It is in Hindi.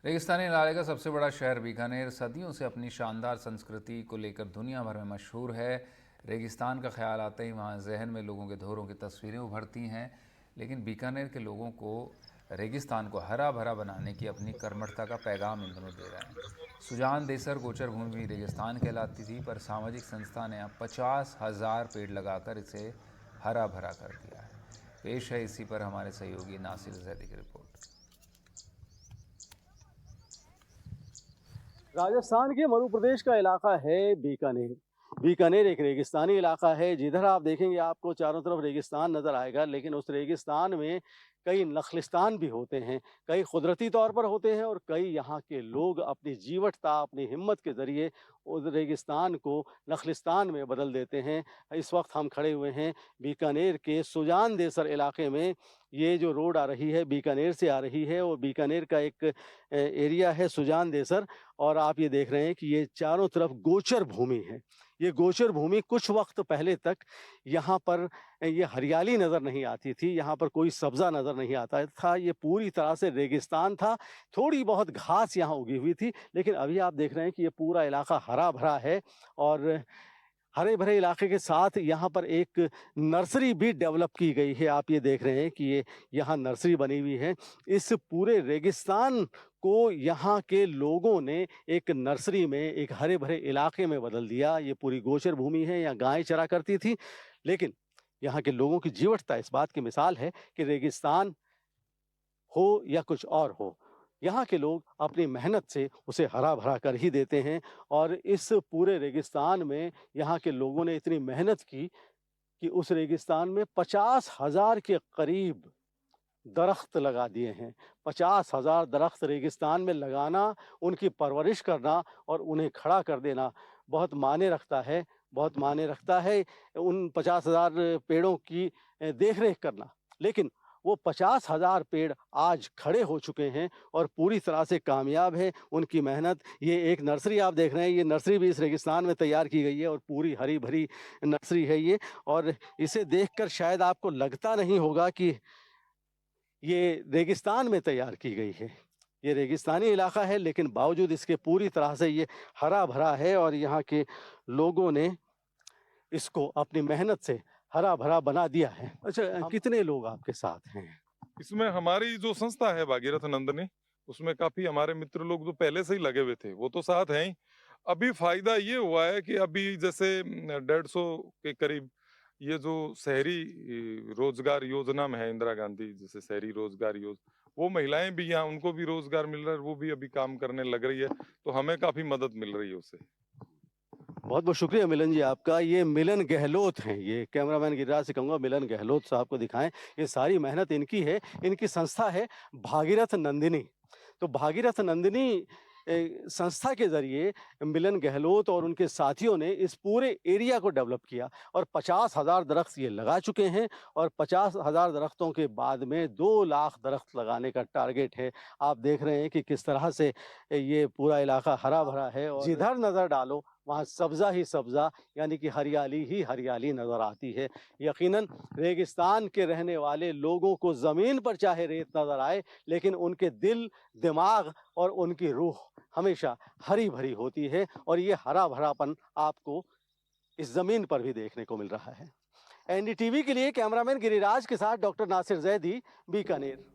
रेगिस्तानी इलाके का सबसे बड़ा शहर बीकानेर सदियों से अपनी शानदार संस्कृति को लेकर दुनिया भर में मशहूर है। रेगिस्तान का ख्याल आते ही वहाँ जहन में लोगों के दौरों की तस्वीरें उभरती हैं। लेकिन बीकानेर के लोगों को रेगिस्तान को हरा भरा बनाने की अपनी कर्मठता का पैगाम इन दिनों दे रहे हैं। सुजान देसर गोचर भूमि भी रेगिस्तान कहलाती थी, पर सामाजिक संस्था ने अब 50,000 पेड़ लगाकर इसे हरा भरा कर दिया है। पेश है इसी पर हमारे सहयोगी नासिर जैदी की रिपोर्ट। राजस्थान के मध्य प्रदेश का इलाका है बीकानेर। बीकानेर एक रेगिस्तानी इलाका है। जिधर आप देखेंगे आपको चारों तरफ रेगिस्तान नज़र आएगा, लेकिन उस रेगिस्तान में कई नखलिस्तान भी होते हैं, कई कुदरती तौर पर होते हैं और कई यहाँ के लोग अपनी जीवटता, अपनी हिम्मत के ज़रिए उस रेगिस्तान को नखलिस्तान में बदल देते हैं। इस वक्त हम खड़े हुए हैं बीकानेर के सुजान देसर इलाके में। ये जो रोड आ रही है बीकानेर से आ रही है और बीकानेर का एक एरिया है सुजान देसर। और आप ये देख रहे हैं कि ये चारों तरफ गोचर भूमि है। ये गोचर भूमि कुछ वक्त पहले तक यहाँ पर ये हरियाली नज़र नहीं आती थी, यहाँ पर कोई सब्ज़ा नज़र नहीं आता था। ये पूरी तरह से रेगिस्तान था। थोड़ी बहुत घास यहाँ उगी हुई थी, लेकिन अभी आप देख रहे हैं कि ये पूरा इलाका हरा भरा है। और हरे भरे इलाके के साथ यहाँ पर एक नर्सरी भी डेवलप की गई है। आप ये देख रहे हैं कि ये यहाँ नर्सरी बनी हुई है। इस पूरे रेगिस्तान को यहाँ के लोगों ने एक नर्सरी में, एक हरे भरे इलाके में बदल दिया। ये पूरी गोचर भूमि है, यहाँ गायें चरा करती थी, लेकिन यहाँ के लोगों की जीवटता इस बात की मिसाल है कि रेगिस्तान हो या कुछ और हो, यहाँ के लोग अपनी मेहनत से उसे हरा भरा कर ही देते हैं। और इस पूरे रेगिस्तान में यहाँ के लोगों ने इतनी मेहनत की कि उस रेगिस्तान में 50,000 के करीब दरख्त लगा दिए हैं। 50,000 दरख्त रेगिस्तान में लगाना, उनकी परवरिश करना और उन्हें खड़ा कर देना बहुत मायने रखता है, बहुत मायने रखता है। उन 50,000 पेड़ों की देख रेख करना। लेकिन वो 50,000 पेड़ आज खड़े हो चुके हैं और पूरी तरह से कामयाब है उनकी मेहनत। ये एक नर्सरी आप देख रहे हैं, ये नर्सरी भी इस रेगिस्तान में तैयार की गई है और पूरी हरी भरी नर्सरी है ये। और इसे देखकर शायद आपको लगता नहीं होगा कि ये रेगिस्तान में तैयार की गई है। ये रेगिस्तानी इलाका है, लेकिन बावजूद इसके पूरी तरह से ये हरा भरा है और यहाँ के लोगों ने इसको अपनी मेहनत से हरा भरा बना दिया है। अच्छा, कितने लोग आपके साथ हैं? इसमें हमारी जो संस्था है भागीरथ नंदिनी, उसमें काफी हमारे मित्र लोग जो पहले से ही लगे हुए थे वो तो साथ हैं ही। अभी फायदा ये हुआ है कि अभी जैसे 150 के करीब ये जो शहरी रोजगार योजना में है, इंदिरा गांधी जैसे शहरी रोजगार योजना, वो महिलाएं भी यहाँ, उनको भी रोजगार मिल रहा है, वो भी अभी काम करने लग रही है, तो हमें काफी मदद मिल रही है उससे। बहुत बहुत शुक्रिया मिलन जी आपका। ये मिलन गहलोत हैं, ये कैमरामैन गिरिराज से कहूँगा मिलन गहलोत साहब को दिखाएं। ये सारी मेहनत इनकी है। इनकी संस्था है भागीरथ नंदिनी। तो भागीरथ नंदिनी संस्था के ज़रिए मिलन गहलोत और उनके साथियों ने इस पूरे एरिया को डेवलप किया और 50,000 दरख्त ये लगा चुके हैं। और 50,000 दरख्तों के बाद में 2 लाख दरख्त लगाने का टारगेट है। आप देख रहे हैं कि किस तरह से ये पूरा इलाका हरा भरा है और जिधर नज़र डालो वहाँ सब्ज़ा ही सब्ज़ा, यानी कि हरियाली ही हरियाली नज़र आती है। यकीनन रेगिस्तान के रहने वाले लोगों को ज़मीन पर चाहे रेत नज़र आए, लेकिन उनके दिल, दिमाग और उनकी रूह हमेशा हरी भरी होती है। और ये हरा भरापन आपको इस ज़मीन पर भी देखने को मिल रहा है। एनडीटीवी के लिए कैमरामैन गिरिराज के साथ डॉक्टर नासिर जैदी, बीकानेर।